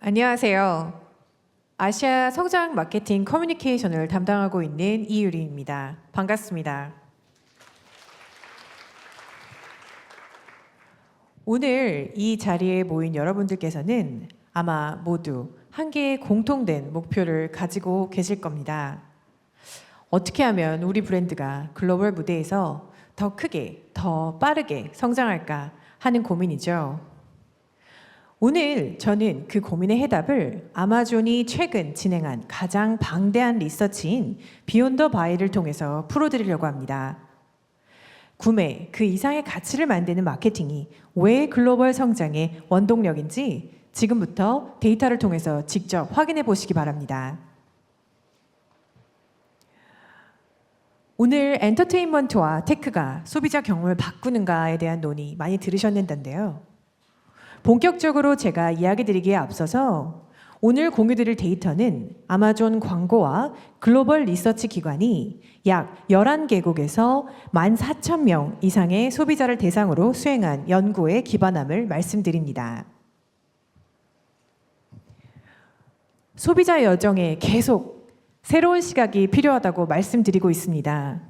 안녕하세요. 아시아 성장 마케팅 커뮤니케이션을 담당하고 있는 이유리입니다. 반갑습니다. 오늘 이 자리에 모인 여러분들께서는 아마 모두 한 개의 공통된 목표를 가지고 계실 겁니다. 어떻게 하면 우리 브랜드가 글로벌 무대에서 더 크게, 더 빠르게 성장할까 하는 고민이죠. 오늘 저는 그 고민의 해답을 아마존이 최근 진행한 가장 방대한 리서치인 비욘 더 바이를 통해서 풀어드리려고 합니다. 구매, 그 이상의 가치를 만드는 마케팅이 왜 글로벌 성장의 원동력인지 지금부터 데이터를 통해서 직접 확인해 보시기 바랍니다. 오늘 엔터테인먼트와 테크가 소비자 경험을 바꾸는가에 대한 논의 많이 들으셨는데요. 본격적으로 제가 이야기 드리기에 앞서서 오늘 공유드릴 데이터는 아마존 광고와 글로벌 리서치 기관이 약 11개국에서 14,000명 이상의 소비자를 대상으로 수행한 연구에 기반함을 말씀드립니다. 소비자 여정에 계속 새로운 시각이 필요하다고 말씀드리고 있습니다.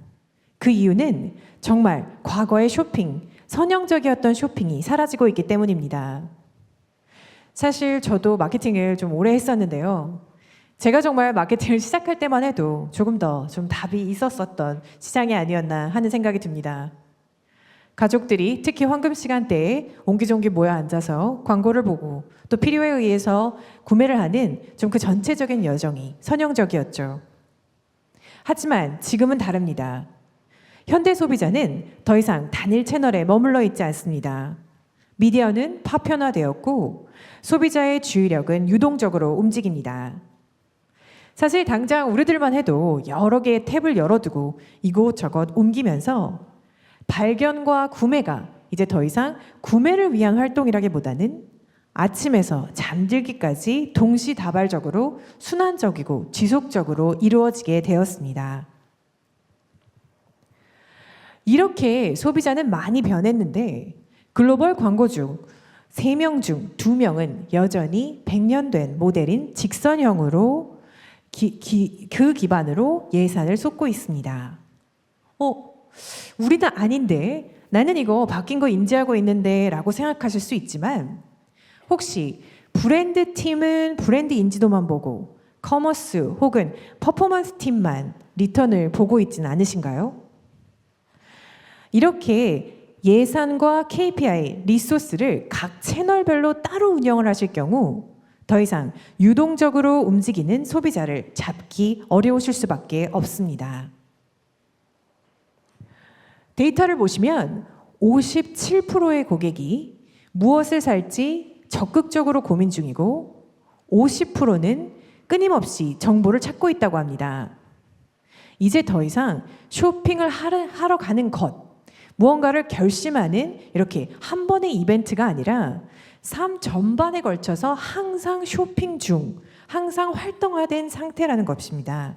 그 이유는 정말 과거의 쇼핑, 선형적이었던 쇼핑이 사라지고 있기 때문입니다. 사실 저도 마케팅을 좀 오래 했었는데요. 제가 정말 마케팅을 시작할 때만 해도 조금 더 좀 답이 있었었던 시장이 아니었나 하는 생각이 듭니다. 가족들이 특히 황금 시간대에 옹기종기 모여 앉아서 광고를 보고 또 필요에 의해서 구매를 하는 좀 그 전체적인 여정이 선형적이었죠. 하지만 지금은 다릅니다. 현대 소비자는 더 이상 단일 채널에 머물러 있지 않습니다. 미디어는 파편화되었고 소비자의 주의력은 유동적으로 움직입니다. 사실 당장 우리들만 해도 여러 개의 탭을 열어두고 이곳저곳 옮기면서 발견과 구매가 이제 더 이상 구매를 위한 활동이라기보다는 아침에서 잠들기까지 동시다발적으로 순환적이고 지속적으로 이루어지게 되었습니다. 이렇게 소비자는 많이 변했는데 글로벌 광고 중 3명 중 2명은 여전히 100년 된 모델인 직선형으로 그 기반으로 예산을 쏟고 있습니다. 우리는 아닌데 나는 이거 바뀐 거 인지하고 있는데 라고 생각하실 수 있지만 혹시 브랜드 팀은 브랜드 인지도만 보고 커머스 혹은 퍼포먼스 팀만 리턴을 보고 있지는 않으신가요? 이렇게 예산과 KPI, 리소스를 각 채널별로 따로 운영을 하실 경우 더 이상 유동적으로 움직이는 소비자를 잡기 어려우실 수밖에 없습니다. 데이터를 보시면 57%의 고객이 무엇을 살지 적극적으로 고민 중이고 50%는 끊임없이 정보를 찾고 있다고 합니다. 이제 더 이상 쇼핑을 하러 가는 것, 무언가를 결심하는 이렇게 한 번의 이벤트가 아니라 삶 전반에 걸쳐서 항상 쇼핑 중, 항상 활동화된 상태라는 것입니다.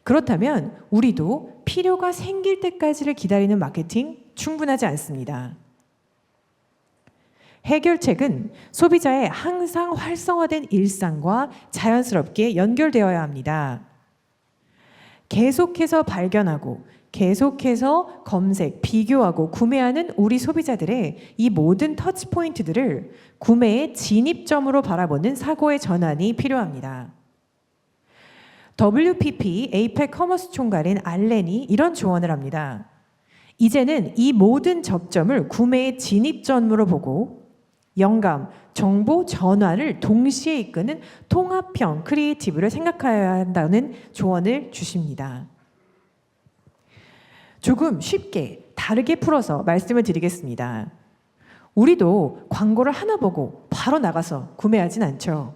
그렇다면 우리도 필요가 생길 때까지를 기다리는 마케팅 충분하지 않습니다. 해결책은 소비자의 항상 활성화된 일상과 자연스럽게 연결되어야 합니다. 계속해서 발견하고 계속해서 검색, 비교하고 구매하는 우리 소비자들의 이 모든 터치 포인트들을 구매의 진입점으로 바라보는 사고의 전환이 필요합니다. WPP APEC 커머스 총괄인 알렌이 이런 조언을 합니다. 이제는 이 모든 접점을 구매의 진입점으로 보고 영감, 정보, 전환을 동시에 이끄는 통합형 크리에이티브를 생각해야 한다는 조언을 주십니다. 조금 쉽게 다르게 풀어서 말씀을 드리겠습니다. 우리도 광고를 하나 보고 바로 나가서 구매하진 않죠.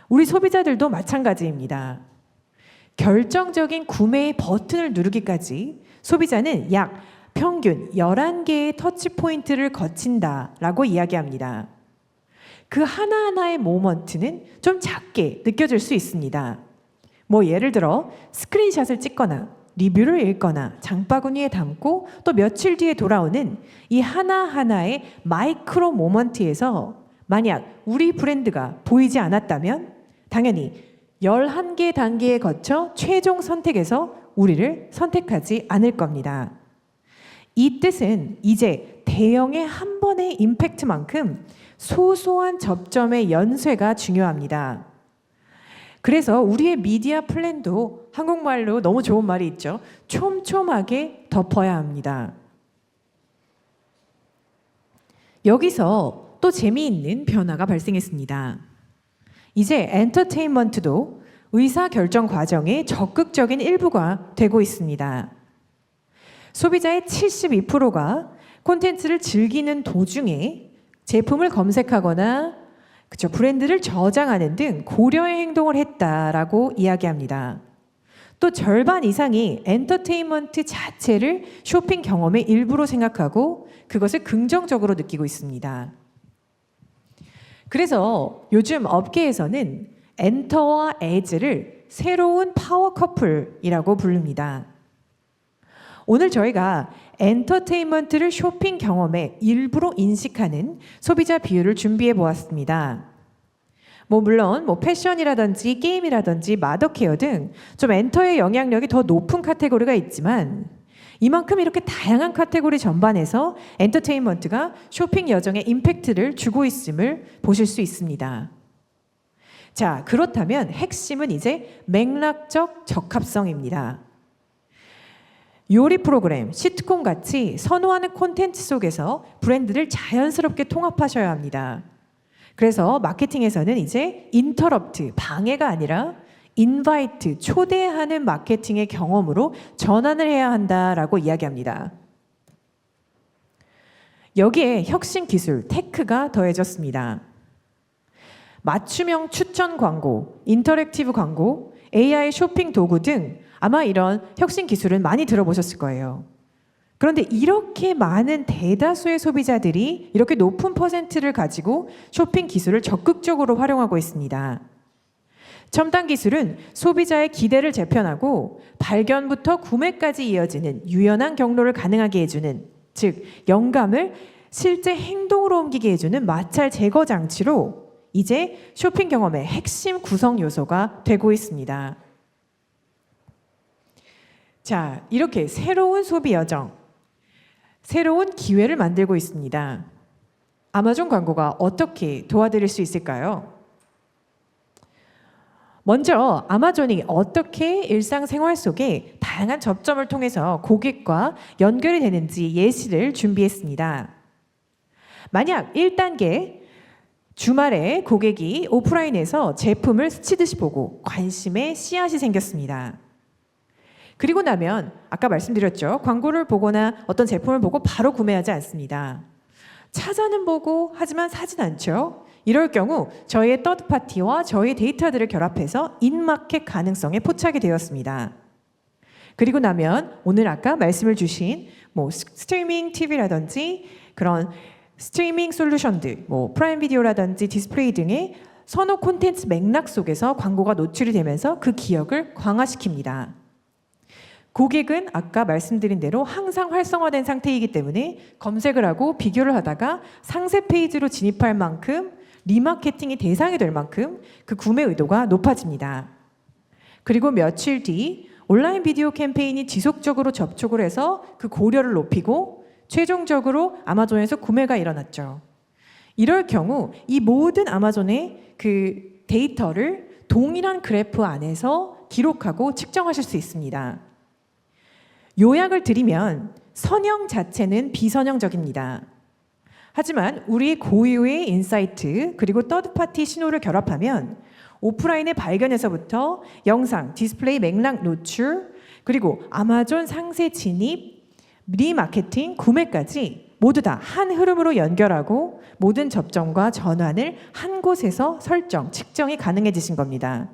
우리 소비자들도 마찬가지입니다. 결정적인 구매의 버튼을 누르기까지 소비자는 약 평균 11개의 터치 포인트를 거친다라고 이야기합니다. 그 하나하나의 모먼트는 좀 작게 느껴질 수 있습니다. 예를 들어 스크린샷을 찍거나 리뷰를 읽거나 장바구니에 담고 또 며칠 뒤에 돌아오는 이 하나하나의 마이크로 모먼트에서 만약 우리 브랜드가 보이지 않았다면 당연히 11개 단계에 거쳐 최종 선택에서 우리를 선택하지 않을 겁니다. 이 뜻은 이제 대형의 한 번의 임팩트만큼 소소한 접점의 연쇄가 중요합니다. 그래서 우리의 미디어 플랜도 한국말로 너무 좋은 말이 있죠. 촘촘하게 덮어야 합니다. 여기서 또 재미있는 변화가 발생했습니다. 이제 엔터테인먼트도 의사결정 과정의 적극적인 일부가 되고 있습니다. 소비자의 72%가 콘텐츠를 즐기는 도중에 제품을 검색하거나 브랜드를 저장하는 등 고려의 행동을 했다라고 이야기합니다. 또 절반 이상이 엔터테인먼트 자체를 쇼핑 경험의 일부로 생각하고 그것을 긍정적으로 느끼고 있습니다. 그래서 요즘 업계에서는 엔터와 에즈를 새로운 파워 커플이라고 부릅니다. 오늘 저희가 엔터테인먼트를 쇼핑 경험의 일부로 인식하는 소비자 비율을 준비해 보았습니다. 물론 패션이라든지 게임이라든지 마더케어 등 좀 엔터의 영향력이 더 높은 카테고리가 있지만 이만큼 이렇게 다양한 카테고리 전반에서 엔터테인먼트가 쇼핑 여정에 임팩트를 주고 있음을 보실 수 있습니다. 자, 그렇다면 핵심은 이제 맥락적 적합성입니다. 요리 프로그램, 시트콤 같이 선호하는 콘텐츠 속에서 브랜드를 자연스럽게 통합하셔야 합니다. 그래서 마케팅에서는 이제 인터럽트, 방해가 아니라 인바이트, 초대하는 마케팅의 경험으로 전환을 해야 한다라고 이야기합니다. 여기에 혁신 기술, 테크가 더해졌습니다. 맞춤형 추천 광고, 인터랙티브 광고, AI 쇼핑 도구 등 아마 이런 혁신 기술은 많이 들어보셨을 거예요. 그런데 이렇게 많은 대다수의 소비자들이 이렇게 높은 퍼센트를 가지고 쇼핑 기술을 적극적으로 활용하고 있습니다. 첨단 기술은 소비자의 기대를 재편하고 발견부터 구매까지 이어지는 유연한 경로를 가능하게 해주는, 즉 영감을 실제 행동으로 옮기게 해주는 마찰 제거 장치로 이제 쇼핑 경험의 핵심 구성 요소가 되고 있습니다. 자, 이렇게 새로운 소비 여정, 새로운 기회를 만들고 있습니다. 아마존 광고가 어떻게 도와드릴 수 있을까요? 먼저 아마존이 어떻게 일상생활 속에 다양한 접점을 통해서 고객과 연결이 되는지 예시를 준비했습니다. 만약 1단계, 주말에 고객이 오프라인에서 제품을 스치듯이 보고 관심의 씨앗이 생겼습니다. 그리고 나면 아까 말씀드렸죠. 광고를 보거나 어떤 제품을 보고 바로 구매하지 않습니다. 찾아는 보고 하지만 사진 않죠. 이럴 경우 저희의 서드파티와 저희의 데이터들을 결합해서 인마켓 가능성에 포착이 되었습니다. 그리고 나면 오늘 아까 말씀을 주신 스트리밍 TV라든지 그런 스트리밍 솔루션들, 프라임 비디오라든지 디스플레이 등의 선호 콘텐츠 맥락 속에서 광고가 노출이 되면서 그 기억을 강화시킵니다. 고객은 아까 말씀드린 대로 항상 활성화된 상태이기 때문에 검색을 하고 비교를 하다가 상세 페이지로 진입할 만큼 리마케팅이 대상이 될 만큼 그 구매 의도가 높아집니다. 그리고 며칠 뒤 온라인 비디오 캠페인이 지속적으로 접촉을 해서 그 고려를 높이고 최종적으로 아마존에서 구매가 일어났죠. 이럴 경우 이 모든 아마존의 그 데이터를 동일한 그래프 안에서 기록하고 측정하실 수 있습니다. 요약을 드리면 선형 자체는 비선형적입니다. 하지만 우리 고유의 인사이트 그리고 서드파티 신호를 결합하면 오프라인의 발견에서부터 영상, 디스플레이 맥락 노출, 그리고 아마존 상세 진입, 리마케팅, 구매까지 모두 다 한 흐름으로 연결하고 모든 접점과 전환을 한 곳에서 설정, 측정이 가능해지신 겁니다.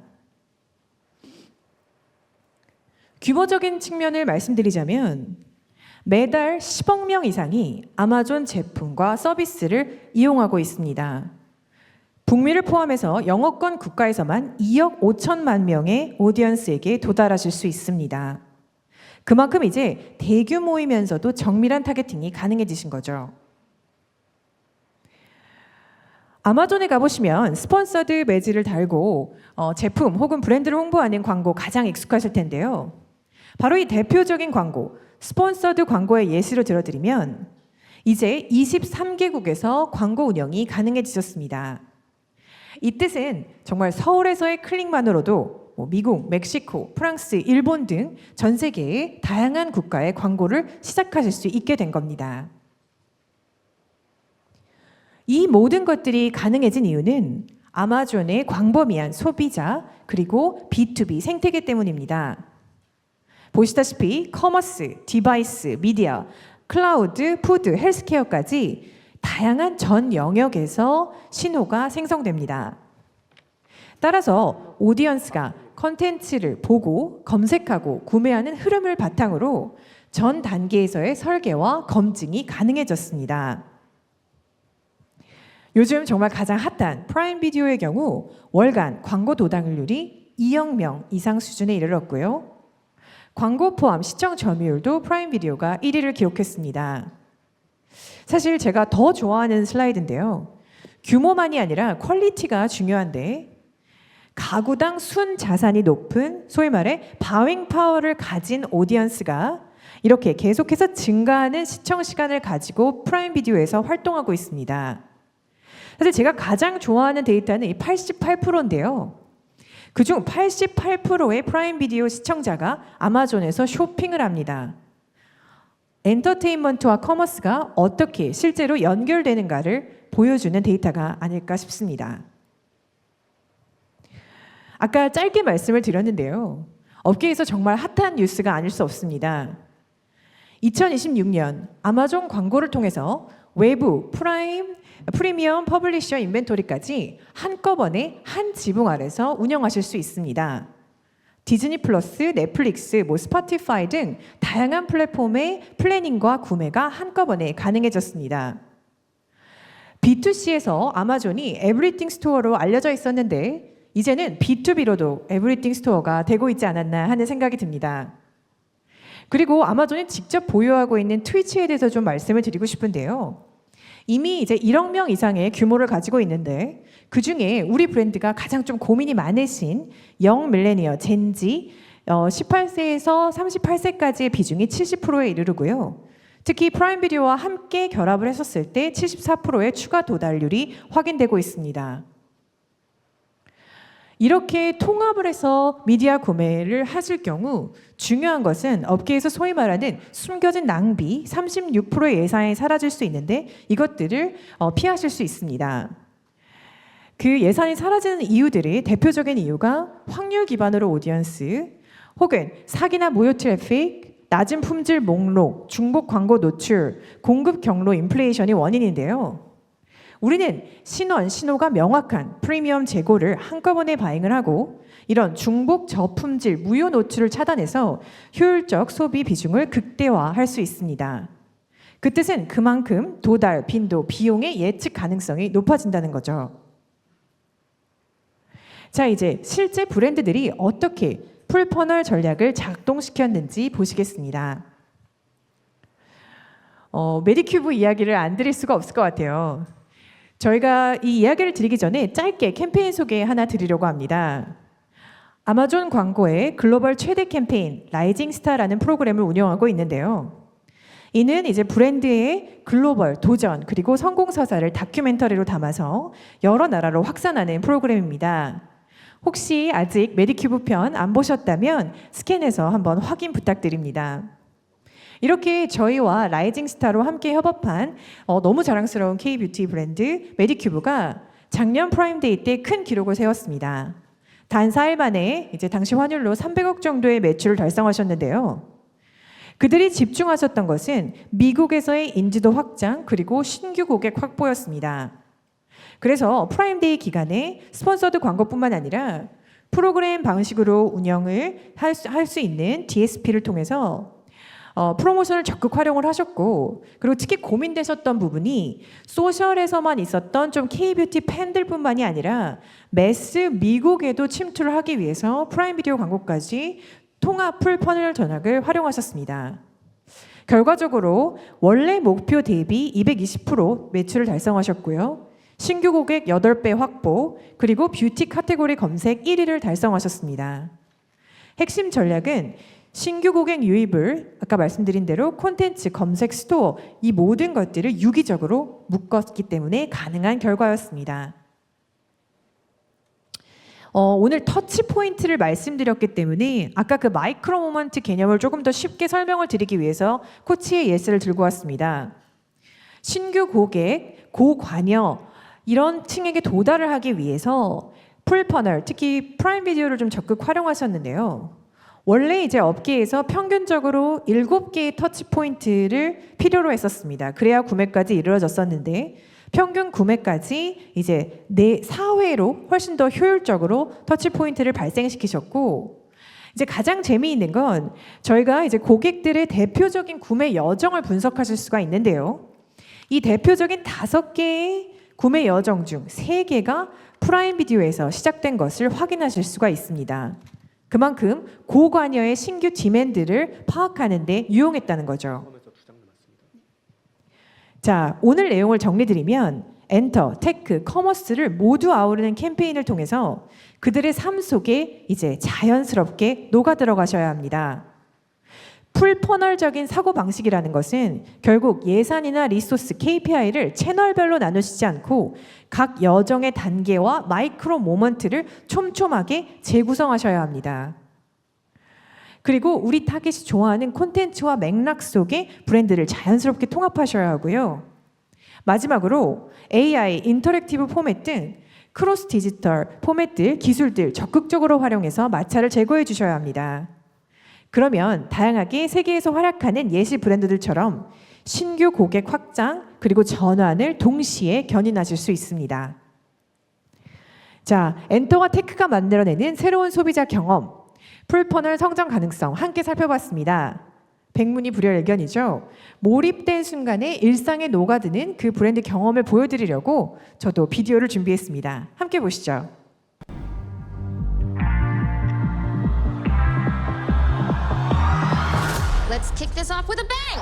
규모적인 측면을 말씀드리자면 매달 10억 명 이상이 아마존 제품과 서비스를 이용하고 있습니다. 북미를 포함해서 영어권 국가에서만 2억 5천만 명의 오디언스에게 도달하실 수 있습니다. 그만큼 이제 대규모이면서도 정밀한 타겟팅이 가능해지신 거죠. 아마존에 가보시면 스폰서드 매지를 달고 제품 혹은 브랜드를 홍보하는 광고 가장 익숙하실 텐데요. 바로 이 대표적인 광고, 스폰서드 광고의 예시로 들어드리면 이제 23개국에서 광고 운영이 가능해지셨습니다. 이 뜻은 정말 서울에서의 클릭만으로도 미국, 멕시코, 프랑스, 일본 등 전 세계의 다양한 국가의 광고를 시작하실 수 있게 된 겁니다. 이 모든 것들이 가능해진 이유는 아마존의 광범위한 소비자 그리고 B2B 생태계 때문입니다. 보시다시피 커머스, 디바이스, 미디어, 클라우드, 푸드, 헬스케어까지 다양한 전 영역에서 신호가 생성됩니다. 따라서 오디언스가 컨텐츠를 보고 검색하고 구매하는 흐름을 바탕으로 전 단계에서의 설계와 검증이 가능해졌습니다. 요즘 정말 가장 핫한 프라임 비디오의 경우 월간 광고 도달률이 2억 명 이상 수준에 이르렀고요. 광고 포함 시청 점유율도 프라임 비디오가 1위를 기록했습니다. 사실 제가 더 좋아하는 슬라이드인데요. 규모만이 아니라 퀄리티가 중요한데 가구당 순 자산이 높은 소위 말해 바윙 파워를 가진 오디언스가 이렇게 계속해서 증가하는 시청 시간을 가지고 프라임 비디오에서 활동하고 있습니다. 사실 제가 가장 좋아하는 데이터는 이 88%인데요. 그중 88%의 프라임 비디오 시청자가 아마존에서 쇼핑을 합니다. 엔터테인먼트와 커머스가 어떻게 실제로 연결되는가를 보여주는 데이터가 아닐까 싶습니다. 아까 짧게 말씀을 드렸는데요. 업계에서 정말 핫한 뉴스가 아닐 수 없습니다. 2026년 아마존 광고를 통해서 외부 프리미엄 퍼블리셔 인벤토리까지 한꺼번에 한 지붕 아래서 운영하실 수 있습니다. 디즈니 플러스, 넷플릭스, 스포티파이 등 다양한 플랫폼의 플래닝과 구매가 한꺼번에 가능해졌습니다. B2C에서 아마존이 에브리띵 스토어로 알려져 있었는데 이제는 B2B로도 에브리띵 스토어가 되고 있지 않았나 하는 생각이 듭니다. 그리고 아마존이 직접 보유하고 있는 트위치에 대해서 좀 말씀을 드리고 싶은데요. 이미 이제 1억 명 이상의 규모를 가지고 있는데 그중에 우리 브랜드가 가장 좀 고민이 많으신 영 밀레니어 젠지 18세에서 38세까지의 비중이 70%에 이르르고요. 특히 프라임 비디오와 함께 결합을 했었을 때 74%의 추가 도달률이 확인되고 있습니다. 이렇게 통합을 해서 미디어 구매를 하실 경우 중요한 것은 업계에서 소위 말하는 숨겨진 낭비 36%의 예산이 사라질 수 있는데 이것들을 피하실 수 있습니다. 그 예산이 사라지는 이유들이 대표적인 이유가 확률 기반으로 오디언스 혹은 사기나 무효 트래픽, 낮은 품질 목록, 중복 광고 노출, 공급 경로 인플레이션이 원인인데요. 우리는 신호가 명확한 프리미엄 재고를 한꺼번에 바잉을 하고 이런 중복 저품질 무효 노출을 차단해서 효율적 소비 비중을 극대화할 수 있습니다. 그 뜻은 그만큼 도달, 빈도, 비용의 예측 가능성이 높아진다는 거죠. 자, 이제 실제 브랜드들이 어떻게 풀퍼널 전략을 작동시켰는지 보시겠습니다. 메디큐브 이야기를 안 드릴 수가 없을 것 같아요. 저희가 이 이야기를 드리기 전에 짧게 캠페인 소개 하나 드리려고 합니다. 아마존 광고의 글로벌 최대 캠페인 라이징 스타라는 프로그램을 운영하고 있는데요. 이는 이제 브랜드의 글로벌 도전 그리고 성공 서사를 다큐멘터리로 담아서 여러 나라로 확산하는 프로그램입니다. 혹시 아직 메디큐브 편 안 보셨다면 스캔해서 한번 확인 부탁드립니다. 이렇게 저희와 라이징 스타로 함께 협업한 너무 자랑스러운 K-뷰티 브랜드 메디큐브가 작년 프라임데이 때 큰 기록을 세웠습니다. 단 4일 만에 이제 당시 환율로 300억 정도의 매출을 달성하셨는데요. 그들이 집중하셨던 것은 미국에서의 인지도 확장 그리고 신규 고객 확보였습니다. 그래서 프라임데이 기간에 스폰서드 광고뿐만 아니라 프로그램 방식으로 운영을 할 수 있는 DSP를 통해서 프로모션을 적극 활용을 하셨고 그리고 특히 고민되셨던 부분이 소셜에서만 있었던 좀 K-뷰티 팬들뿐만이 아니라 매스 미국에도 침투를 하기 위해서 프라임 비디오 광고까지 통합 풀퍼널 전략을 활용하셨습니다. 결과적으로 원래 목표 대비 220% 매출을 달성하셨고요. 신규 고객 8배 확보, 그리고 뷰티 카테고리 검색 1위를 달성하셨습니다. 핵심 전략은 신규 고객 유입을 아까 말씀드린 대로 콘텐츠, 검색, 스토어 이 모든 것들을 유기적으로 묶었기 때문에 가능한 결과였습니다. 오늘 터치 포인트를 말씀드렸기 때문에 아까 그 마이크로 모먼트 개념을 조금 더 쉽게 설명을 드리기 위해서 코치의 예스를 들고 왔습니다. 신규 고객, 고관여 이런 층에게 도달을 하기 위해서 풀퍼널, 특히 프라임 비디오를 좀 적극 활용하셨는데요. 원래 이제 업계에서 평균적으로 7개의 터치 포인트를 필요로 했었습니다. 그래야 구매까지 이루어졌었는데 평균 구매까지 이제 4회로 훨씬 더 효율적으로 터치 포인트를 발생시키셨고, 이제 가장 재미있는 건 저희가 이제 고객들의 대표적인 구매 여정을 분석하실 수가 있는데요. 이 대표적인 5개의 구매 여정 중 3개가 프라임 비디오에서 시작된 것을 확인하실 수가 있습니다. 그만큼 고관여의 신규 디맨드를 파악하는 데 유용했다는 거죠. 자, 오늘 내용을 정리드리면 엔터, 테크, 커머스를 모두 아우르는 캠페인을 통해서 그들의 삶 속에 이제 자연스럽게 녹아 들어가셔야 합니다. 풀퍼널적인 사고방식이라는 것은 결국 예산이나 리소스, KPI를 채널별로 나누시지 않고 각 여정의 단계와 마이크로 모먼트를 촘촘하게 재구성하셔야 합니다. 그리고 우리 타겟이 좋아하는 콘텐츠와 맥락 속에 브랜드를 자연스럽게 통합하셔야 하고요. 마지막으로 AI, 인터랙티브 포맷 등 크로스 디지털 포맷들, 기술들 적극적으로 활용해서 마찰을 제거해 주셔야 합니다. 그러면 다양하게 세계에서 활약하는 예시 브랜드들처럼 신규 고객 확장 그리고 전환을 동시에 견인하실 수 있습니다. 자, 엔터와 테크가 만들어내는 새로운 소비자 경험, 풀퍼널 성장 가능성 함께 살펴봤습니다. 백문이 불여일견이죠. 몰입된 순간에 일상에 녹아드는 그 브랜드 경험을 보여드리려고 저도 비디오를 준비했습니다. 함께 보시죠. Let's kick this off with a bang!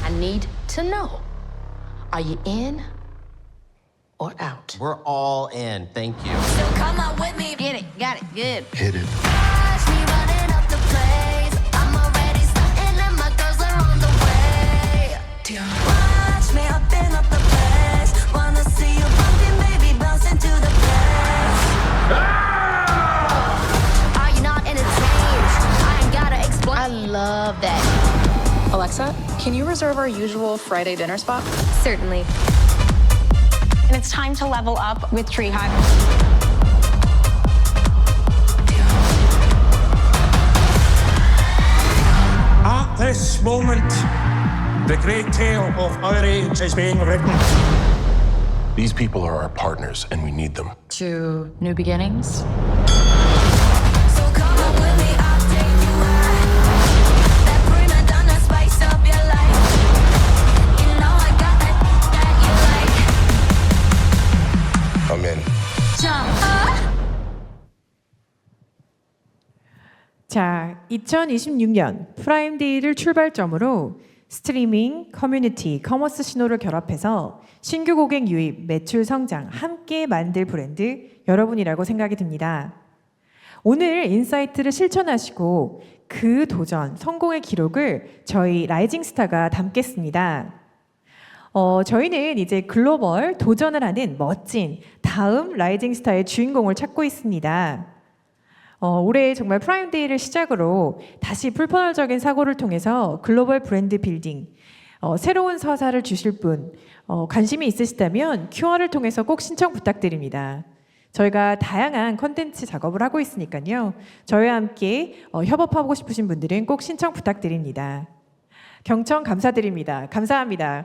I need to know, are you in or out? We're all in, thank you. So come on with me. Get it, got it, good. Hit it. Watch me running up the place. I'm already starting and my girls are on the way. Watch me upping up the place. Wanna see you bumping, baby, bounce into the place. Are you not entertained? I ain't gotta explain. I love that. Alexa, can you reserve our usual Friday dinner spot? Certainly. And it's time to level up with Tree Hut. At this moment, the great tale of our age is being written. These people are our partners, and we need them. To new beginnings. So come on with me, I'll take you high. That prima donna spice up your life. You know I got that you like. I'm in. Jump. 자, 2026년 프라임데이를 출발점으로 스트리밍, 커뮤니티, 커머스 신호를 결합해서 신규 고객 유입, 매출 성장 함께 만들 브랜드 여러분이라고 생각이 듭니다. 오늘 인사이트를 실천하시고 그 도전, 성공의 기록을 저희 라이징 스타가 담겠습니다. 저희는 이제 글로벌 도전을 하는 멋진 다음 라이징 스타의 주인공을 찾고 있습니다. 올해 정말 프라임데이를 시작으로 다시 풀퍼널적인 사고를 통해서 글로벌 브랜드 빌딩, 새로운 서사를 주실 분, 관심이 있으시다면 QR을 통해서 꼭 신청 부탁드립니다. 저희가 다양한 컨텐츠 작업을 하고 있으니까요. 저희와 함께 협업하고 싶으신 분들은 꼭 신청 부탁드립니다. 경청 감사드립니다. 감사합니다.